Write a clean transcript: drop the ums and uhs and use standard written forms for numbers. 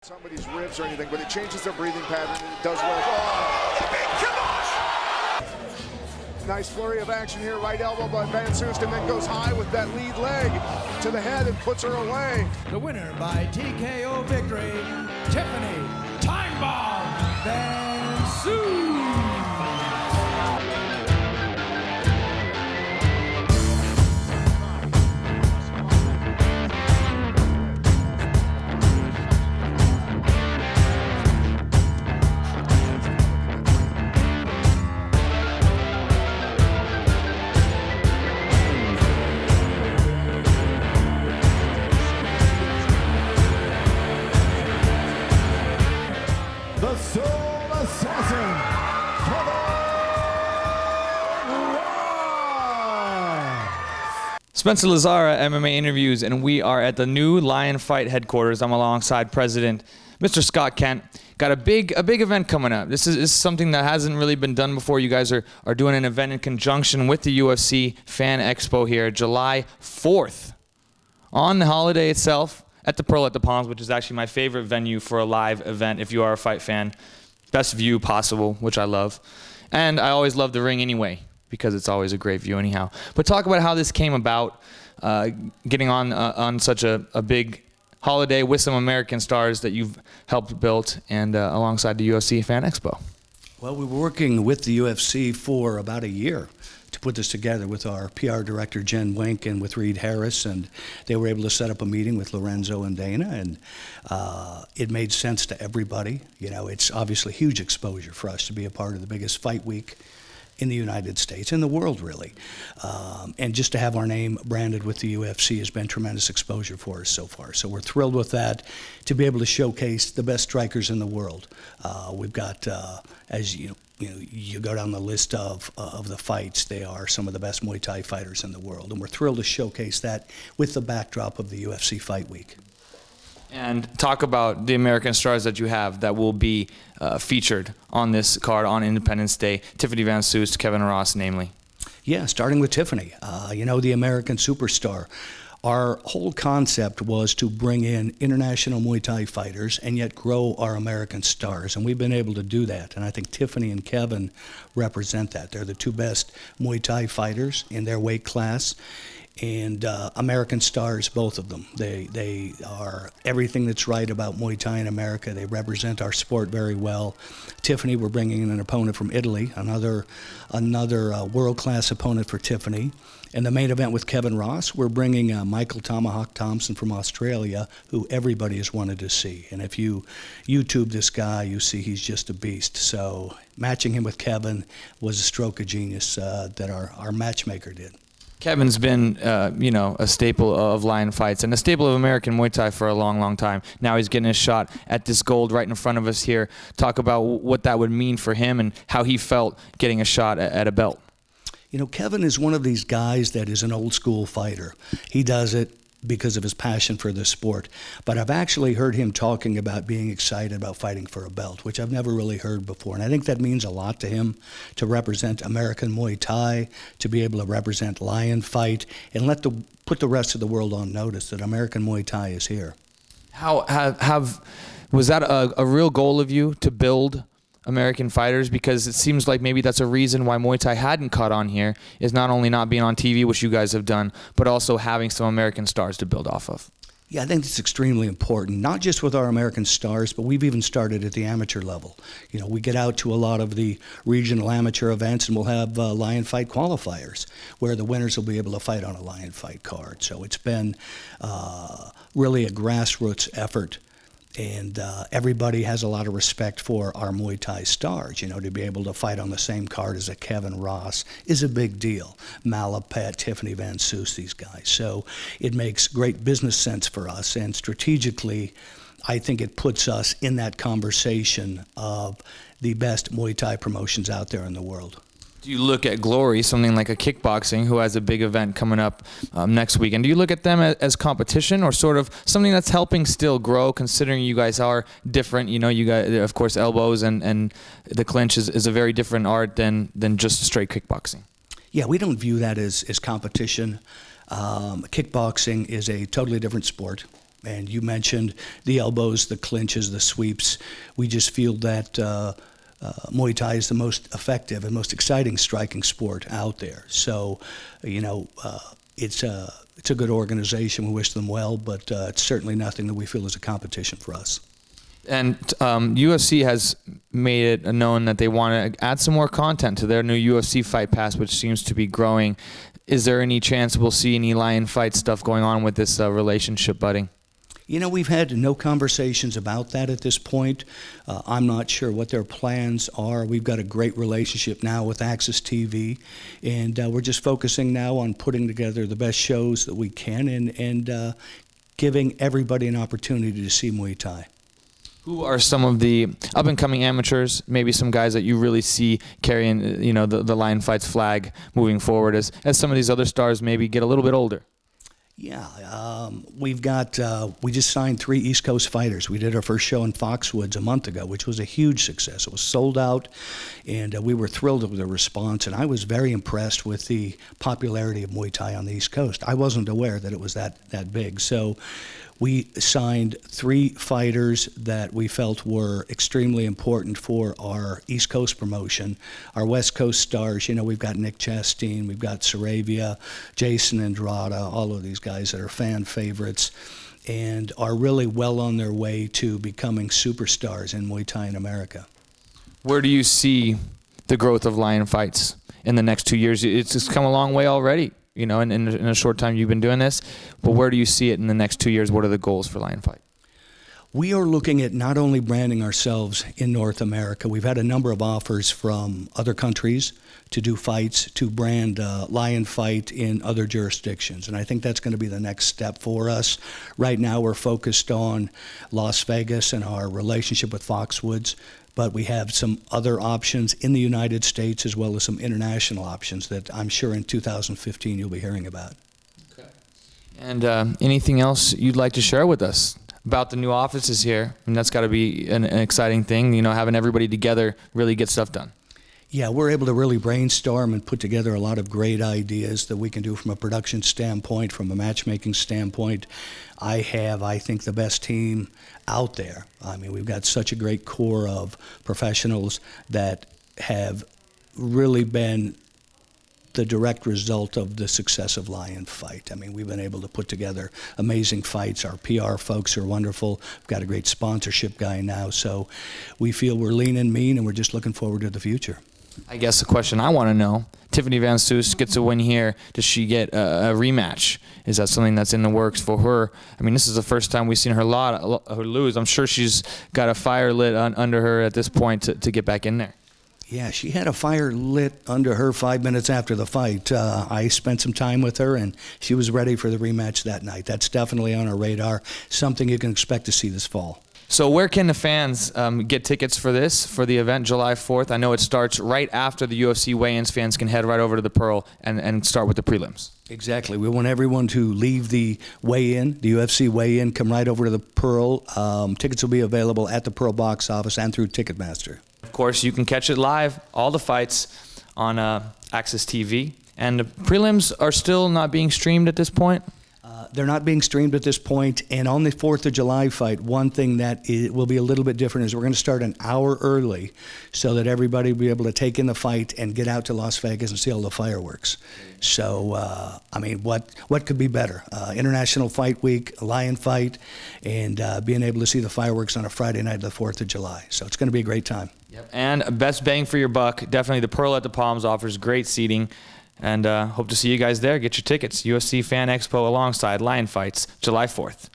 Somebody's ribs or anything, but it changes their breathing pattern and it does work. Oh! Nice flurry of action here, right elbow by Van Soest, and then goes high with that lead leg to the head and puts her away. The winner by TKO victory, Tiffany Time Bomb Van Soest. The Soul Assassin, Spencer Lazara, MMA Interviews, and we are at the new Lion Fight headquarters. I'm alongside President Mr. Scott Kent. Got a big event coming up. This is something that hasn't really been done before. You guys are doing an event in conjunction with the UFC Fan Expo here, July 4th. On the holiday itself, at the Pearl at the Palms, which is actually my favorite venue for a live event if you are a fight fan. Best view possible, which I love. And I always love the ring anyway, because it's always a great view anyhow. But talk about how this came about, getting on such a big holiday with some American stars that you've helped build, and alongside the UFC Fan Expo. Well, we were working with the UFC for about a year to put this together with our PR director, Jen Wink, and with Reed Harris, and they were able to set up a meeting with Lorenzo and Dana, and it made sense to everybody. You know, it's obviously huge exposure for us to be a part of the biggest fight week in the United States, in the world really. And just to have our name branded with the UFC has been tremendous exposure for us so far. So we're thrilled with that, to be able to showcase the best strikers in the world. We've got, as you go down the list of the fights, they are some of the best Muay Thai fighters in the world. And we're thrilled to showcase that with the backdrop of the UFC Fight Week. And talk about the American stars that you have that will be featured on this card on Independence Day. Tiffany Van Soest, Kevin Ross, namely. Yeah, starting with Tiffany, the American superstar. Our whole concept was to bring in international Muay Thai fighters and yet grow our American stars, and we've been able to do that. And I think Tiffany and Kevin represent that. They're the two best Muay Thai fighters in their weight class, and American stars, both of them. They are everything that's right about Muay Thai in America. They represent our sport very well. Tiffany, we're bringing in an opponent from Italy, another world-class opponent for Tiffany. In the main event with Kevin Ross, we're bringing Michael Tomahawk Thompson from Australia, who everybody has wanted to see. And if you YouTube this guy, you see he's just a beast. So matching him with Kevin was a stroke of genius that our matchmaker did. Kevin's been, a staple of Lion Fights and a staple of American Muay Thai for a long, long time. Now he's getting a shot at this gold right in front of us here. Talk about what that would mean for him and how he felt getting a shot at a belt. You know, Kevin is one of these guys that is an old school fighter. He does it because of his passion for the sport. But I've actually heard him talking about being excited about fighting for a belt, which I've never really heard before. And I think that means a lot to him, to represent American Muay Thai, to be able to represent Lion Fight, and put the rest of the world on notice that American Muay Thai is here. Was that a real goal of you, to build American fighters? Because it seems like maybe that's a reason why Muay Thai hadn't caught on here, is not only not being on TV, which you guys have done, but also having some American stars to build off of. Yeah, I think it's extremely important, not just with our American stars, but we've even started at the amateur level. You know, we get out to a lot of the regional amateur events, and we'll have Lion Fight qualifiers, where the winners will be able to fight on a Lion Fight card. So it's been really a grassroots effort. And everybody has a lot of respect for our Muay Thai stars. You know, to be able to fight on the same card as a Kevin Ross is a big deal. Malapet, Tiffany Van Soest, these guys. So it makes great business sense for us. And strategically, I think it puts us in that conversation of the best Muay Thai promotions out there in the world. Do you look at Glory, something like a kickboxing, who has a big event coming up next week, and do you look at them as competition, or sort of something that's helping still grow, considering you guys are different? You know, you guys, of course, elbows and the clinch is a very different art than just straight kickboxing. Yeah, we don't view that as competition. Kickboxing is a totally different sport. And you mentioned the elbows, the clinches, the sweeps. We just feel that Muay Thai is the most effective and most exciting striking sport out there. So, it's a good organization. We wish them well, but it's certainly nothing that we feel is a competition for us. And UFC has made it known that they want to add some more content to their new UFC Fight Pass, which seems to be growing. Is there any chance we'll see any lion fight stuff going on with this relationship budding? We've had no conversations about that at this point. I'm not sure what their plans are. We've got a great relationship now with Access TV, and we're just focusing now on putting together the best shows that we can and giving everybody an opportunity to see Muay Thai. Who are some of the up-and-coming amateurs, maybe some guys that you really see carrying, the Lion Fights flag moving forward as some of these other stars maybe get a little bit older? Yeah, we just signed 3 East Coast fighters. We did our first show in Foxwoods a month ago, which was a huge success. It was sold out, and we were thrilled with the response, and I was very impressed with the popularity of Muay Thai on the East Coast. I wasn't aware that it was that big. So we signed 3 fighters that we felt were extremely important for our East Coast promotion. Our West Coast stars, we've got Nick Chastain, we've got Saravia, Jason Andrada, all of these guys that are fan favorites and are really well on their way to becoming superstars in Muay Thai in America. Where do you see the growth of Lion Fights in the next 2 years? It's just come a long way already. In a short time you've been doing this, but where do you see it in the next 2 years? What are the goals for Lion Fight? We are looking at not only branding ourselves in North America. We've had a number of offers from other countries to do fights, to brand Lion Fight in other jurisdictions, and I think that's going to be the next step for us. Right now we're focused on Las Vegas and our relationship with Foxwoods, but we have some other options in the United States as well as some international options that I'm sure in 2015 you'll be hearing about. Okay. And anything else you'd like to share with us about the new offices here? And that's got to be an exciting thing, having everybody together really get stuff done. Yeah, we're able to really brainstorm and put together a lot of great ideas that we can do from a production standpoint, from a matchmaking standpoint. I think, the best team out there. We've got such a great core of professionals that have really been the direct result of the success of Lion Fight. We've been able to put together amazing fights. Our PR folks are wonderful. We've got a great sponsorship guy now, so we feel we're lean and mean, and we're just looking forward to the future. I guess the question I want to know, Tiffany Van Soest gets a win here. Does she get a rematch? Is that something that's in the works for her? This is the first time we've seen her lose. I'm sure she's got a fire lit under her at this point to get back in there. Yeah, she had a fire lit under her 5 minutes after the fight. I spent some time with her, and she was ready for the rematch that night. That's definitely on our radar, something you can expect to see this fall. So where can the fans get tickets for the event July 4th? I know it starts right after the UFC weigh-ins. Fans can head right over to the Pearl and start with the prelims. Exactly. We want everyone to leave the weigh-in, the UFC weigh-in, come right over to the Pearl. Tickets will be available at the Pearl box office and through Ticketmaster. Of course, you can catch it live, all the fights, on Access TV. And the prelims are still not being streamed at this point? They're not being streamed at this point, and on the 4th of July fight, one thing that will be a little bit different is we're going to start an hour early so that everybody will be able to take in the fight and get out to Las Vegas and see all the fireworks. So, what could be better? International Fight Week, Lion Fight, and being able to see the fireworks on a Friday night of the 4th of July. So it's going to be a great time. Yep. And best bang for your buck, definitely the Pearl at the Palms offers great seating. And hope to see you guys there. Get your tickets. UFC Fan Expo alongside Lion Fights, July 4th.